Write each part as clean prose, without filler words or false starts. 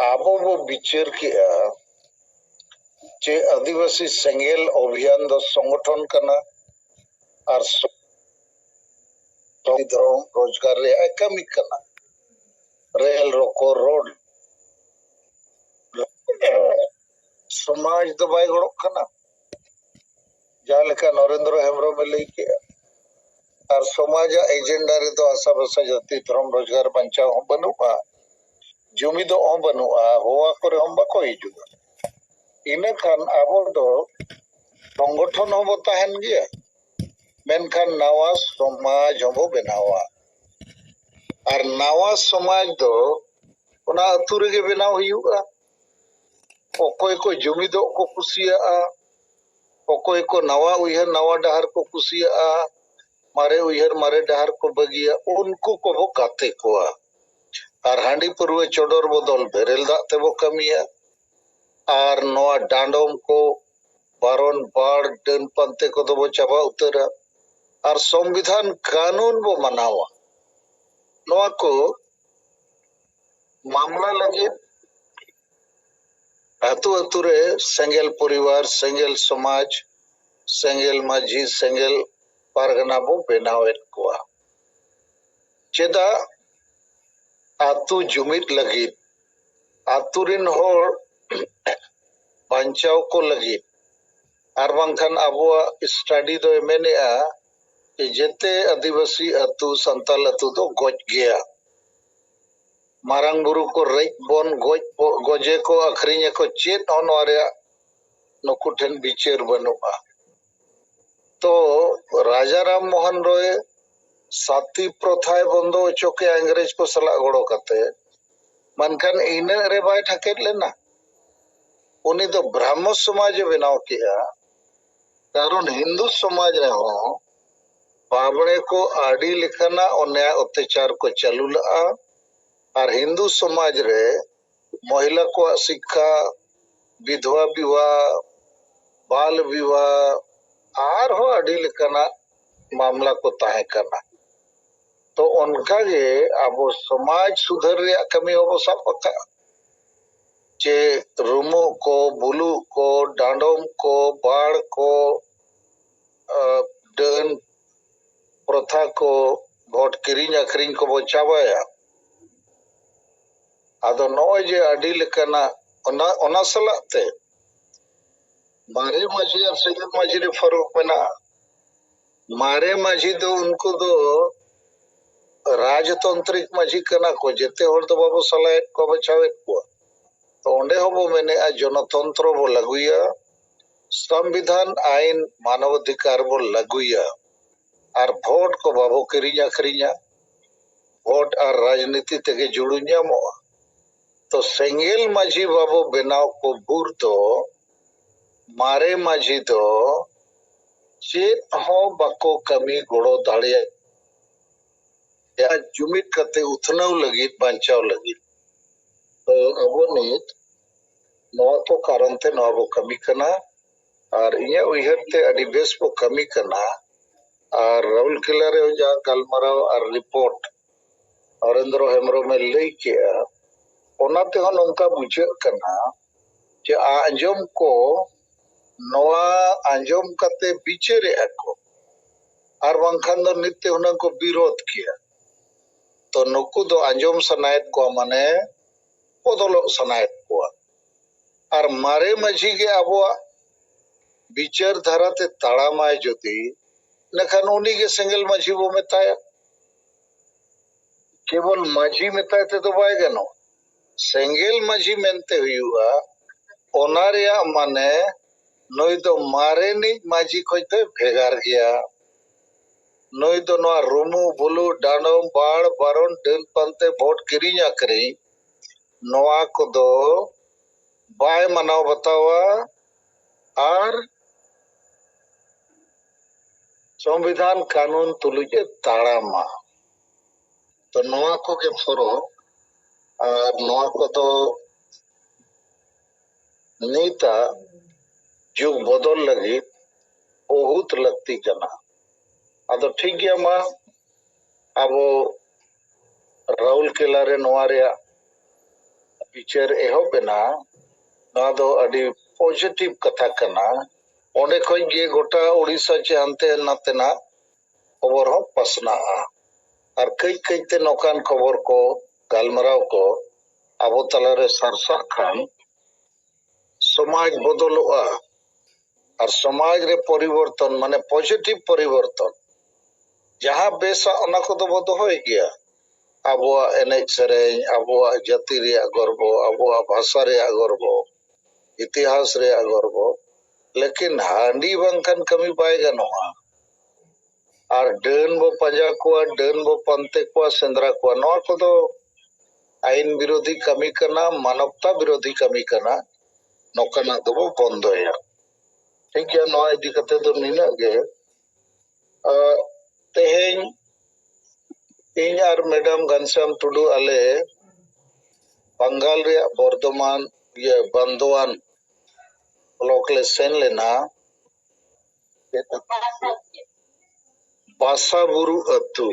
आबो वो बिचार के चे आदिवासी सेंगेल अभियान दो संगठन करना और धर्म रोजगार रे कमी करना रेल रोको रोड समाज दो बाय गड़ो करना जहाँ लेका नरेंद्र हेम्ब्रम में लेके और समाज एजेंडा रे तो आशा बसा जाति धर्म रोजगार बंचा हम बनुआ जुमी दो हम बनुआ हुआ करे हम बको हिजुगा इना खान आबो दो संगठन हम बताहन गया मेनखान नवा समाज हम बनावा और नवा समाज दो उना अतु रे बनाव हुआ ओकोय को जुमी दो को कुसिया ओकोय को नवा उयहर नवा डहर को कुसिया मारे उयहर मारे डहर को बगिया उनको को वो गाते कोआ और हांडी पुरवे चोडोर बदल बेरेल दाग ते वो कमिया और नवा डांडोम को बारोन बाड़ डन पंते को तो वो चाबा उतरा और संविधान कानून वो मनावा नवा को मामला लगे अतु अतु रे सेंगेल परिवार सेंगेल समाज सेंगेल माझी सेंगेल पारगना बो बेनावेत कोआ चेदा आतु जुमित लगी आतुरिन होर पंचाव को लगी और बांखान अबुआ स्टडी दो मेनेआ कि जेते आदिवासी अतु संताल अतु दो गोज गया मारंग बुरु को रेक बोन गोजे को अखरिने को चेत होनवारे नुकु ठेन बिचेर बनुआ तो राजा राम मोहन रॉय साथी प्रथाय बंदो चोके अंग्रेज को सला गड़ो करते मनखान इने रे बाय ठाकेर लेना उनी तो ब्राह्मण समाज बनाव किया कारण हिंदू समाज रे हो बाबड़े को आड़ी लिखना अन्याय अत्याचार को चालू ला और हिंदू समाज रे महिला को शिक्षा विधवा विवाह बाल विवाह और हो आड़ी लिखना मामला को ताहे करना तो उनका ये अब समाज सुधर रे कमी हो सब पक्का जे रूमो को बुलू को डांडोम को बाड़ को डन प्रथा को भोट किरिंग अखरिंग को बचावाया आदो नॉय जे अडी लेकना ओना सलाते मारे माझी और सैयद माझी रे फर्क मेना मारे माझी तो उनको तो राजतंत्रिक माझी कना को जेते होर तो बाबू सलाह को बचावे को तो ओंडे होबो मेने आ जनतंत्र बो लगुया संविधान आईन मानवाधिकार बो लगुया और भोट को बाबू किरिया खरिया भोट और राजनीति तेगे जुड़ुया मो तो सेंगेल माझी बाबू बेनाव को बुर तो मारे माझी तो चेत हो बको कमी गोड़ो दाड़िया या जुमित कते उथनाव लगी बांचाव लगी तो अबो नित नवा तो कारण ते नवा बो कमी करना और ये उयहरते अडी बेस बो कमी करना और राहुल किला रे जा गलमराव और रिपोर्ट नरेंद्र हेम्ब्रम में लई किया ओनाते हो नंका बुझे करना जे आंजम को नवा आंजम कते बिचरे को और वंखान दो नित्य हुन को विरोध किया तो नुकु दो आंजम सनायत को माने बदलो सनायत को और मारे माझी के अबो बिचार धारा ते ताड़ामाय जोती नखन उनी के सेंगल माझी वो मेताया केवल माझी मेताय ते तो बाय गनो सेंगेल माझी मेनते हुआ ओनारिया माने नई तो मारे नी माझी खोजते भेगार गया नई तो नवा रूमू बुलू डांडोम बाड़ बारोन डन पंते भोट किरिया करी नवा को दो बाय मनाव बतावा और संविधान कानून तुलुजे ताड़ामा तो नवा को के फरो और नवा को तो नीता जुग बदल लगी बहुत लगती कना अदो ठीक गया मा अब राहुल किला रे नवा रे बिचार एहबेना नवा दो अडी पॉजिटिव कथा कना ओंडे खोज गे गोटा उड़ीसा चे हंते नातेना खबर हो पसना और कई कई ते नौकान खबर को गालमराव को अब तलारे सरसा खान समाज बदलोआ और समाज रे परिवर्तन माने पॉजिटिव परिवर्तन जहाँ बेसा ओना को तो बदो होय गया अबुआ एनेज सेरेñ अबुआ जाति रे गर्व अबुआ भाषा रे गर्व इतिहास रे गर्व लेकिन हांडी बंकन कमी बाय गनोआ और डन बो पंजा को डन बो पंते को सेंद्रा को नवा को तो आईन विरोधी कमी करना मानवता विरोधी कमी करना नौकना दो बो बंदोया ठीक है नवा इदी कते तो निना गे तेहेñ इन और मैडम घनश्याम टुडू आले बंगाल रे बर्धमान ये बंदवान ब्लॉक ले सेन लेना बासाबुरु अतु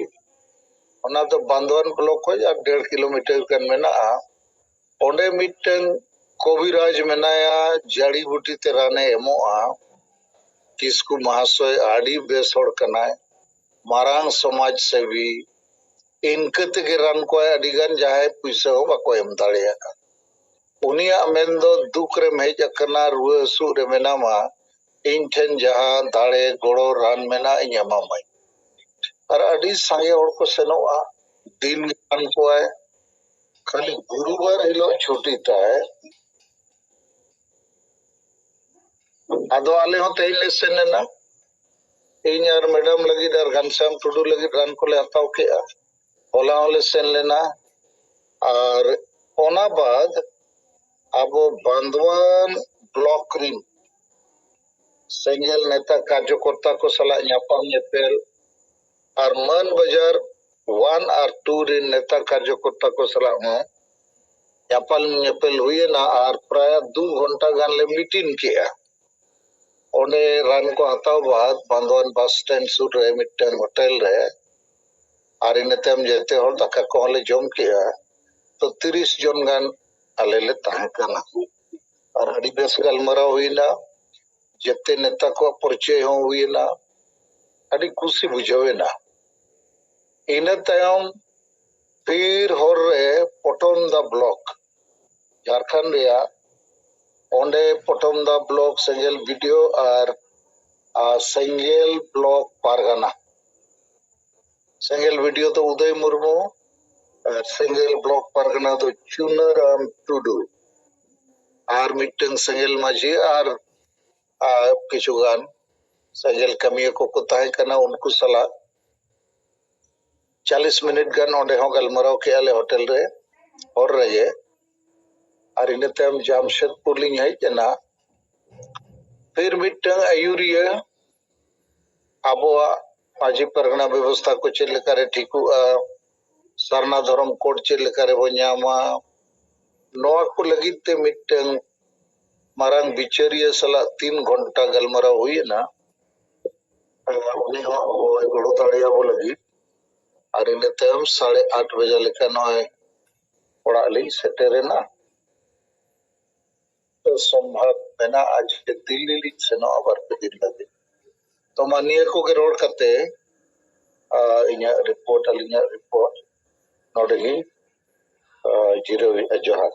ओना तो बंदवान ब्लॉक को 1.5 किलोमीटर कन मेना ओंडे मिटन कविराज मेनाया जड़ी बूटी ते राने एमोआ किसकु महाशय आड़ी बेसोड़ कनाय मारांग समाज सेवी इनके तेगे रान को अडिगान जाहे पैसा हो बाको एम दाड़ेया उनिया मेंदो दुख रे हेज अकना रुआ हसु रे मेनामा इन ठेन जहां दाड़े गोड़ो रान मेना इᱧ एमामाई और अडी सांगे और को सेनोआ दिन रान को है खाली गुरुवार हिलो छुट्टी ताए आदो आले हो तेल ले सेनेना इन और मैडम लगी और घनश्याम टुडू लगी रान को ले हताव केआ होला होले सेन लेना और ओना बाद अब बंदवान ब्लॉक रिन सेंगल नेता कार्यकर्ता को सलाह न्यापाम नेपेल और मन बाजार 1 और 2 रिन नेता कार्यकर्ता को सलाह न्यापाल नेपेल हुए ना और प्राय 2 घंटा गान ले मीटिंग किया ओने रान को हताव बाद बंदवान बस स्टैंड सुर रे मिटन होटल रे और इनते हम जेते हर दाका को हले जम किया तो 30 जन गान आले ले ताहे कना और अड़ी बेस गलमरा हुईना जेते नेता को परिचय हो हुईना अड़ी खुशी बुझावेना इने तायम फिर हर रे पटोमदा ब्लॉक झारखंड रे ओंडे पटोमदा ब्लॉक सेंगेल वीडियो और सेंगेल ब्लॉक पारगाना सेंगेल वीडियो तो उदय मुर्मू सेंगेल ब्लॉक पारगना तो चुनाराम टुडू और मिटन सेंगेल माझी और किचुगान सेंगेल कमिया को ताहे कना उनको सला 40 मिनट गान ओंडे हो गलमराव के आले होटल रे और रहे और इनते हम जामशेदपुर लिंग है जना फिर मिटन आयुरिया अबुआ माजी परगना व्यवस्था को चेल करे ठीकु सरना धर्म कोड चेल करे बन्यामा नोआ को लगी ते मिटन मारांग बिचरिया सला 3 घंटा गलमरा हुई ना उन्हें गड़ो ताड़िया वो लगी और इन्हें ते हम 8:30 बजे लेकर नोए पड़ा ली सेटेरे ना तो संभव है ना आज दिल्ली ली से ना अबर पे दिन लगे तो मानिए को के रोड करते इन्हें रिपोर्ट अलिन्या रिपोर्ट नोडली जीरो जोहार